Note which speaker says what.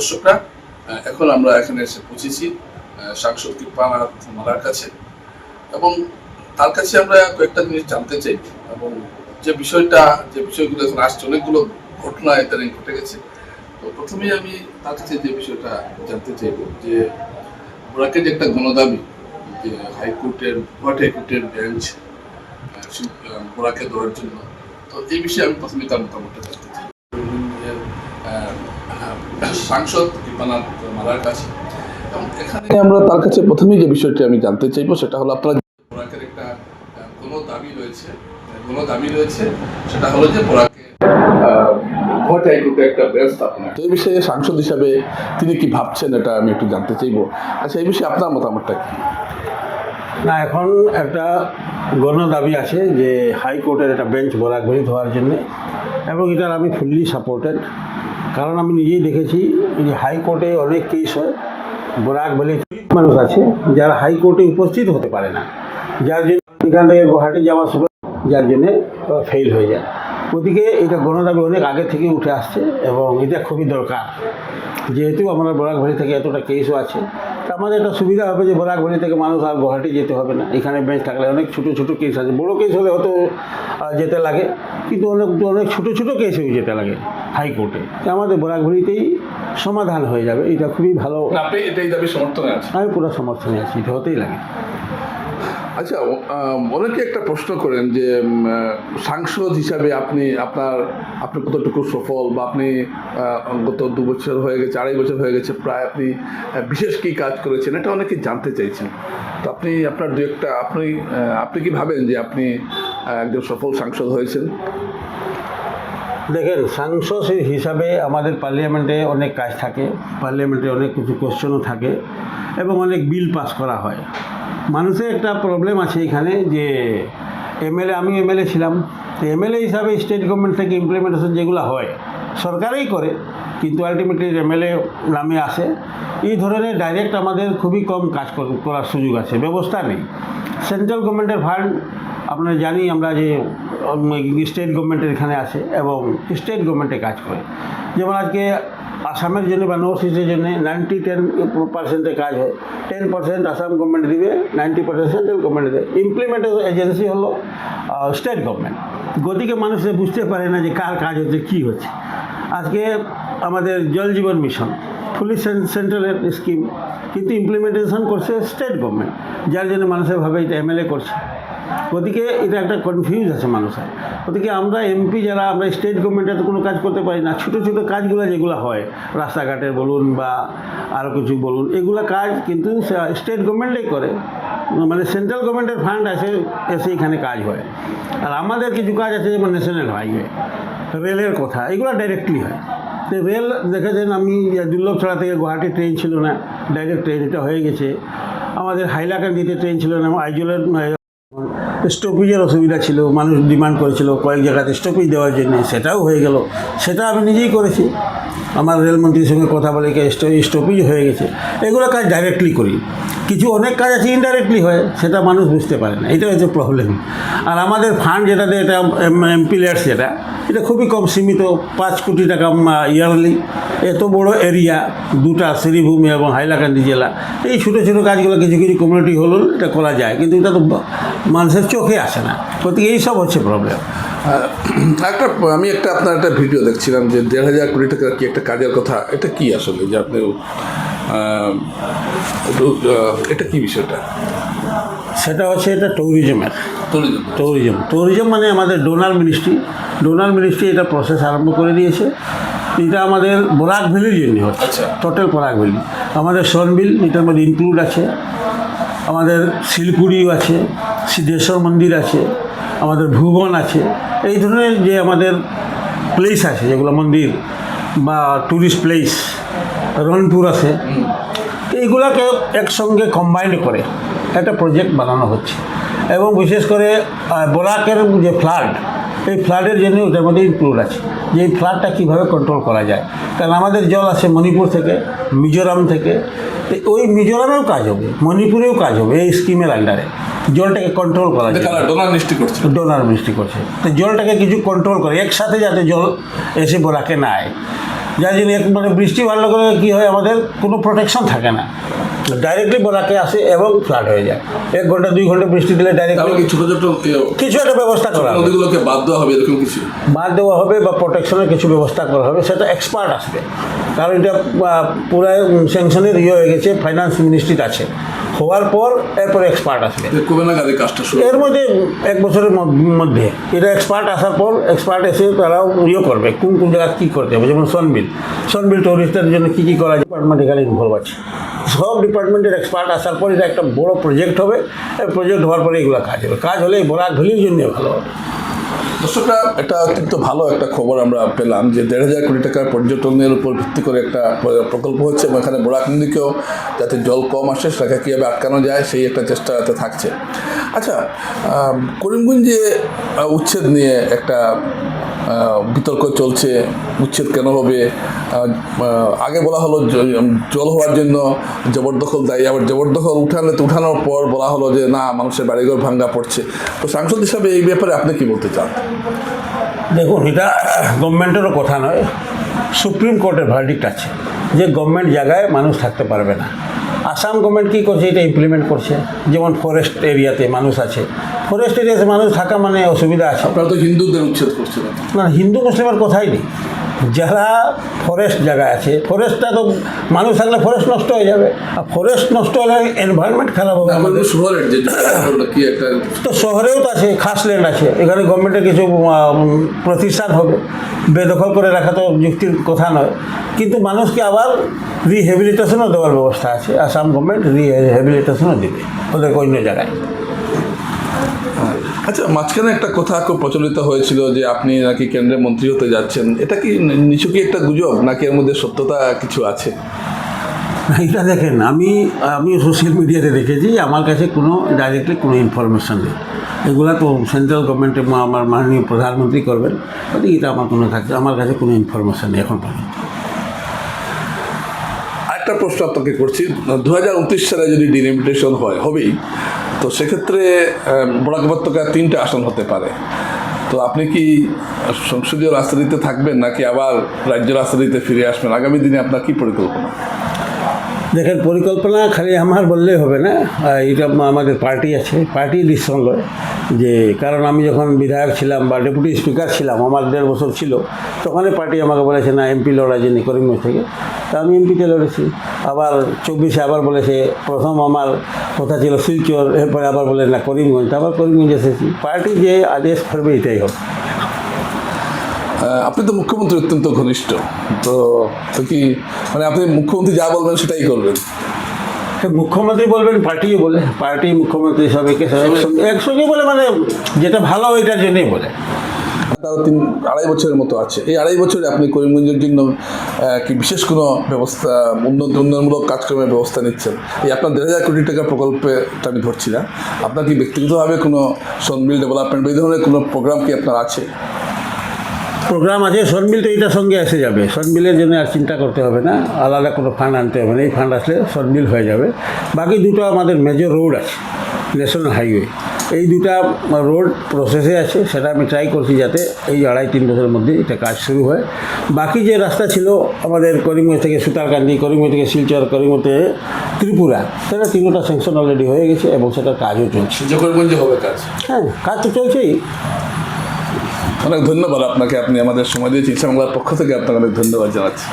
Speaker 1: দর্শকরা, এখন আমরা এখানে এসে পৌঁছেছি সাংসদ কৃপানাথ মালার কাছে, এবং তার কাছে আমরা কয়েকটা জিনিস জানতে চাই। এবং যে বিষয়গুলো এখন আসছে, অনেকগুলো ঘটনা ইদানিং ঘটে গেছে। তো প্রথমেই আমি তার কাছে যে বিষয়টা জানতে চাইব যে বোরাকের যে একটা গণদাবি, যে গুয়াহাটি হাইকোর্টের বেঞ্চ বোরাকে দেওয়ার জন্য, তো এই বিষয়ে আমি প্রথমে তার মতামতটা জানতে চাই সাংসদ কৃপানাথ মালার কাছে। এবং এখানে আমরা তার কাছে প্রথমেই যে বিষয়টি আমি জানতে চাইবো সেটা হলো, আপনার বোরাকের একটা দাবি রয়েছে, সেটা হলো যে বোরাকে গুয়াহাটি হাইকোর্টে একটা বেঞ্চ স্থাপন। তো এই বিষয়ে সাংসদ হিসাবে তিনি কি ভাবছেন, এটা আমি একটু জানতে চাইবো। আচ্ছা, এই বিষয়ে আপনার মতামতটা কি?
Speaker 2: না, এখন একটা দাবি আছে যে হাইকোর্টের একটা বেঞ্চ বরাকভেলি হওয়ার জন্যে, এবং এটার আমি ফুললি সাপোর্টেড। কারণ আমি নিজেই দেখেছি যে হাইকোর্টে অনেক কেস হয়, বরাকভেলি মানুষ আছে যারা হাইকোর্টে উপস্থিত হতে পারে না, যার জন্য এখান থেকে গুয়াহাটি যাওয়ার সময় যার জন্যে ফেল হয়ে যায়। ওদিকে এটা গণদাবি অনেক আগে থেকে উঠে আসছে, এবং এটা খুবই দরকার। যেহেতু আমরা বরাকভেলি থেকে এতটা কেসও আছে, তা আমাদের একটা সুবিধা হবে যে বরাকভেলি থেকে মানুষ আর গুয়াহাটি যেতে হবে না। এখানে বেঞ্চ থাকলে অনেক ছোটো ছোটো কেস আছে, বড়ো কেস হলে হয়তো যেতে লাগে, কিন্তু অনেক ছোটো ছোটো কেসেও যেতে লাগে হাইকোর্টে। আমাদের বরাকভেলিতেই সমাধান হয়ে যাবে, এটা খুবই ভালো।
Speaker 1: আপনি এটাই দাবি সমর্থনে আছেন?
Speaker 2: আমি পুরো সমর্থনে আছি, এটা হতেই লাগে।
Speaker 1: আচ্ছা, অনেকে একটা প্রশ্ন করেন যে সাংসদ হিসাবে আপনি কতটুকু সফল, বা আপনি গত 2 বছর হয়ে গেছে, 2.5 বছর হয়ে গেছে প্রায়, আপনি বিশেষ কী কাজ করেছেন, এটা অনেকে জানতে চাইছেন। তো আপনার আপনি কি ভাবেন যে আপনি একজন সফল সাংসদ হয়েছেন?
Speaker 2: দেখেন, সাংসদ হিসাবে আমাদের পার্লামেন্টে অনেক কাজ থাকে, পার্লামেন্টে অনেক কিছু কোশ্চেনও থাকে, এবং অনেক বিল পাস করা হয়। মানুষের একটা প্রবলেম আছে এখানে যে আমি এমএলএ ছিলাম, তো এমএলএ হিসাবে স্টেট গভর্নমেন্ট থেকে ইমপ্লিমেন্টেশন যেগুলো হয় সরকারই করে, কিন্তু আলটিমেটলি এমএলএ নামে আসে। এই ধরনের ডাইরেক্ট আমাদের খুবই কম কাজ করার সুযোগ আছে, ব্যবস্থা নেই। সেন্ট্রাল গভর্নমেন্টের ফান্ড আপনারা জানি আমরা যে স্টেট গভর্নমেন্টের এখানে আছে, এবং স্টেট গভর্নমেন্টে কাজ করে। যেমন আজকে আসামের জন্য বা নর্থ ইস্টের জন্য 90-10% কাজ হয়, 10% আসাম গভর্নমেন্ট দিবে, 90% সেন্ট্রাল গভর্নমেন্ট দেবে। ইমপ্লিমেন্টেশন এজেন্সি হলো স্টেট গভর্নমেন্ট। গতিকে মানুষে বুঝতে পারে না যে কার কাজ হচ্ছে, কী হচ্ছে। আজকে আমাদের জল জীবন মিশন ফুলি সেন্ট্রালের স্কিম, কিন্তু ইমপ্লিমেন্টেশন করছে স্টেট গভর্নমেন্ট, যার জন্য মানুষের ভাবে এটা এমএলএ করছে। ওদিকে এটা একটা কনফিউজ আছে মানুষের। ওদিকে আমরা এমপি যারা, আমরা স্টেট গভর্নমেন্টের কোনো কাজ করতে পারি না। ছোটো ছোটো কাজগুলো যেগুলো হয়, রাস্তাঘাটের বলুন বা আরও কিছু বলুন, এগুলো কাজ কিন্তু স্টেট গভর্নমেন্টেই করে, মানে সেন্ট্রাল গভর্নমেন্টের ফান্ড এসে এখানে কাজ হয়। আর আমাদের কিছু কাজ আছে, যেমন ন্যাশনাল হাইওয়ে, রেলের কথা, এগুলো ডাইরেক্টলি হয়। রেল দেখেছেন, আমি দুর্লভছড়া থেকে গুয়াহাটি ট্রেন ছিল না, ডাইরেক্ট ট্রেন, এটা হয়ে গেছে। আমাদের হাইলাকান্দিতে ট্রেন ছিল না, আইজলের স্টপেজের অসুবিধা ছিল, মানুষ ডিমান্ড করেছিল কয়েক জায়গাতে স্টপেজ দেওয়ার জন্য, সেটাও হয়ে গেল। সেটা আমি নিজেই করেছি, আমার রেলমন্ত্রীর সঙ্গে কথা বলে স্টপেজ হয়ে গেছে। এগুলো কাজ ডাইরেক্টলি করি। কিছু অনেক কাজ আছে ইনডাইরেক্টলি হয়, সেটা মানুষ বুঝতে পারে না, এটা হচ্ছে প্রবলেম। আর আমাদের ফান্ড যেটা দেয়, এটা এমপি লেটস, এটা খুবই কম, সীমিত, 5 কোটি টাকা ইয়ারলি। এত বড় এরিয়া, 2টা শ্রীভূমি এবং হাইলাকান্দি জেলা, এই ছোটো ছোটো কাজগুলো কিছু কিছু কমিউনিটি হল এটা করা যায়, কিন্তু এটা তো মানুষের চোখে আসে না। গতিকে এইসব হচ্ছে প্রবলেম।
Speaker 1: আমি আপনার একটা ভিডিও দেখছিলাম যে 1,500 কোটি টাকা কি একটা কাজের কথা, এটা কি আসলে, যে আপনি এটা কি বিষয়টা?
Speaker 2: সেটা হচ্ছে এটা ট্যুরিজম মানে আমাদের ডোনার মিনিস্ট্রি এটা প্রসেস আরম্ভ করে দিয়েছে। এটা আমাদের বরাকভেলির জন্য হচ্ছে, টোটাল বরাকভেলি। আমাদের সনবিল এটার মধ্যে ইনক্লুড আছে, আমাদের শিলপুরিও আছে, সিদ্ধেশ্বর মন্দির আছে, আমাদের ভুবন আছে। এই ধরনের যে আমাদের প্লেস আছে, যেগুলো মন্দির বা ট্যুরিস্ট প্লেস, রনপুর আছে, এইগুলোকে একসঙ্গে কম্বাইন্ড করে একটা প্রজেক্ট বানানো হচ্ছে। এবং বিশেষ করে বরাকের যে ফ্লাড, এই ফ্লাডের জন্য ওটার মধ্যে ইনক্লুড আছে যে এই ফ্লাডটা কীভাবে কন্ট্রোল করা যায়। কারণ আমাদের জল আসে মণিপুর থেকে, মিজোরাম থেকে, ওই মিজোরামেও কাজ হবে, মণিপুরেও কাজ হবে এই স্কিমের আন্ডারে। জলটাকে কন্ট্রোল করা যায়, ডোনার মিনিস্ট্রি করছে, তো জলটাকে কিছু কন্ট্রোল করে একসাথে, যাতে জল এসে বরাকে না আয়। যার জন্য মানে বৃষ্টি ভালো করে কী হয়, আমাদের কোনো প্রোটেকশন থাকে না, ডাইরেক্টলি বরাকে আসে এবং ফ্লাড হয়ে যায়। 1 ঘন্টা 2 ঘন্টা বৃষ্টি দিলে ডাইরেক্টলি
Speaker 1: কি ছোট ছোট
Speaker 2: কিছু একটা ব্যবস্থা করা হবে,
Speaker 1: নদীগুলোকে বাদ দেওয়া হবে এরকম কিছু
Speaker 2: বাদ দেওয়া হবে বা প্রোটেকশনের কিছু ব্যবস্থা করা হবে, সেটা এক্সপার্ট আসবে। কারণ এটা পুরো স্যাংশনের হয়ে গেছে, ফাইন্যান্স মিনিস্ট্রির আছে, হওয়ার পর এরপরে এক্সপার্ট আসবে।
Speaker 1: কবে না গাড়ি কাজটা শুরু
Speaker 2: এর মধ্যে 1 বছরের মধ্যে এটা এক্সপার্ট আসার পর এক্সপার্ট এসে তারাও করবে কোন কোন জায়গায় কী করতে হবে। যেমন সনবিল টুরিস্টের জন্য কী কী করা যায়, ডিপার্টমেন্ট এখানে ইনভলভ আছে, সব ডিপার্টমেন্টের এক্সপার্ট আসার পর এটা একটা বড় প্রজেক্ট হবে। প্রজেক্ট হওয়ার পরে এগুলো কাজ হবে, কাজ হলে বরাক ভ্যালির জন্য ভালো হবে।
Speaker 1: দর্শকরা, এটা অত্যন্ত ভালো একটা খবর আমরা পেলাম যে 1,500 কোটি টাকার পর্যটনের উপর ভিত্তি করে একটা প্রকল্প হচ্ছে এবং এখানে বরাক নদীকেও যাতে জল কম আসে সেটাকে কীভাবে আটকানো যায় সেই একটা চেষ্টা যাতে থাকছে। আচ্ছা, করিমগঞ্জে উচ্ছেদ নিয়ে একটা বিতর্ক চলছে, উচ্ছেদ কেন হবে? আগে বলা হলো জল হওয়ার জন্য জবরদখল দায়ী, আবার জবরদখল উঠানোর পর বলা হলো যে না, মানুষের বাড়িঘর ভাঙ্গা পড়ছে। তো সাংসদ হিসাবে এই ব্যাপারে আপনি কি বলতে চান?
Speaker 2: দেখুন, এটা গভর্নমেন্টেরও কথা নয়, সুপ্রিম কোর্টের ভার্ডিক্ট আছে যে গভর্নমেন্ট জায়গায় মানুষ থাকতে পারবে না। আসাম গভর্নমেন্ট কী করছে, এটা ইমপ্লিমেন্ট করছে। যেমন ফরেস্ট এরিয়াতে মানুষ আছে, ফরেস্ট এরিয়াতে মানুষ থাকা মানে অসুবিধা আছে।
Speaker 1: আপনারা তো হিন্দুদের উচ্ছেদ করছেন
Speaker 2: না, হিন্দু মুসলিমের কথাই নেই, যারা ফরেস্ট জায়গায় আছে, ফরেস্টটা তো মানুষ থাকলে ফরেস্ট নষ্ট হয়ে যাবে, আর ফরেস্ট নষ্ট হলে এনভায়রনমেন্ট খারাপ হবে।
Speaker 1: আমাদের শহরের যে কি একটা
Speaker 2: তো শহরেও তো আছে, খাস ল্যান্ড আছে, এখানে গভর্নমেন্টের কিছু প্রতিষ্ঠান হবে, বেদখল করে রাখা তো যুক্তির কথা নয়। কিন্তু মানুষকে আবার রিহ্যাবিলিটেশনও দেওয়ার ব্যবস্থা আছে, আসাম গভর্নমেন্ট রিহ্যাবিলিটেশনও দেবে ওদের অন্য জায়গায়।
Speaker 1: আচ্ছা, মাঝখানে একটা কথা খুব প্রচলিত হয়েছিল যে আপনি নাকি কেন্দ্রের মন্ত্রী হতে যাচ্ছেন, এটা কি নিছকই একটা গুজব নাকি এর মধ্যে সত্যতা কিছু আছে?
Speaker 2: এটা দেখেন, আমি সোশ্যাল মিডিয়াতে দেখেছি, আমার কাছে কোনো ডাইরেক্টলি কোনো ইনফরমেশান নেই। এগুলো তো সেন্ট্রাল গভর্নমেন্টে আমার মাননীয় প্রধানমন্ত্রী করবেন, এটা আমার কোনো থাকছে, আমার কাছে কোনো ইনফরমেশান নেই এখন পর্যন্ত।
Speaker 1: আরেকটা প্রশ্ন আপনাকে করছি, 2029 সালে যদি ডিলিমিটেশন হবেই, তো সেক্ষেত্রে বরাক উপত্যকায় 3টে আসন হতে পারে। তো আপনি কি সংসদীয় রাজনীতিতে থাকবেন নাকি আবার রাজ্য রাজনীতিতে ফিরে আসবেন? আগামী দিনে আপনার কি পরিকল্পনা?
Speaker 2: দেখেন, পরিকল্পনা খালি আমার বললেই হবে না, এটা আমাদের পার্টি আছে, পার্টি ডিসিশন লয়। যে কারণ আমি যখন বিধায়ক ছিলাম বা ডেপুটি স্পিকার ছিলাম, আমার 1.5 বছর ছিল, তখনই পার্টি আমাকে বলেছে না, এমপি লড়াই জন্য করিমগঞ্জ থেকে, তা আমি এমপিতে লড়েছি। আবার 24-এ আবার বলেছে, প্রথম আমার কথা ছিল শিলচর, এরপরে আবার বলে না করিমগঞ্জ, আবার করিমগঞ্জ এসেছি। পার্টি যে আদেশ করবে এটাই হবে।
Speaker 1: আপনি তো মুখ্যমন্ত্রী অত্যন্ত ঘনিষ্ঠ, তো কি মানে আপনি মুখ্যমন্ত্রী যা বলবেন সেটাই করবেন?
Speaker 2: মুখ্যমন্ত্রী বলবেন, পার্টিও বলে, পার্টি মুখ্যমন্ত্রী সবাইকে একসঙ্গে বলে, মানে যেটা ভালো ওইটার জন্যই বলে।
Speaker 1: তাও 2.5 বছরের মতো আছে, এই 2.5 বছরে আপনি করিমগঞ্জের জন্য কি বিশেষ কোনো ব্যবস্থা, উন্নয়নমূলক কাজকর্মের ব্যবস্থা নিচ্ছেন? এই আপনার 1,500 কোটি টাকা প্রকল্পটা আমি ধরছি না, আপনার কি ব্যক্তিগতভাবে কোনো সনবিল ডেভেলপমেন্ট এই ধরনের কোনো প্রোগ্রাম কি আপনার আছে?
Speaker 2: প্রোগ্রাম আছে, সনবিল তো এটার সঙ্গে এসে যাবে, সনবিলের জন্য আর চিন্তা করতে হবে না, আলাদা কোনো ফান্ড আনতে হবে না, এই ফান্ড আসলে সনবিল হয়ে যাবে। বাকি দুটো আমাদের মেজর রোড আছে, ন্যাশনাল হাইওয়ে, এই দুটা রোড প্রসেসে আছে, সেটা আমি ট্রাই করছি যাতে এই 2.5-3 বছরের মধ্যে এটা কাজ শুরু হয়। বাকি যে রাস্তা ছিল আমাদের করিমগঞ্জ থেকে সুতারকান্দি, করিমগঞ্জ থেকে শিলচর, করিমগঞ্জ থেকে ত্রিপুরা, সেটা 3টা স্যাংশন অলরেডি হয়ে গেছে এবং সেটার কাজও চলছে।
Speaker 1: যে করিমগঞ্জে হবে কাজ?
Speaker 2: হ্যাঁ, কাজ তো চলছেই।
Speaker 1: অনেক ধন্যবাদ আপনাকে, আপনি আমাদের সময় দিয়েছেন, ইচ্ছা বাংলার পক্ষ থেকে আপনাকে অনেক ধন্যবাদ জানাচ্ছি।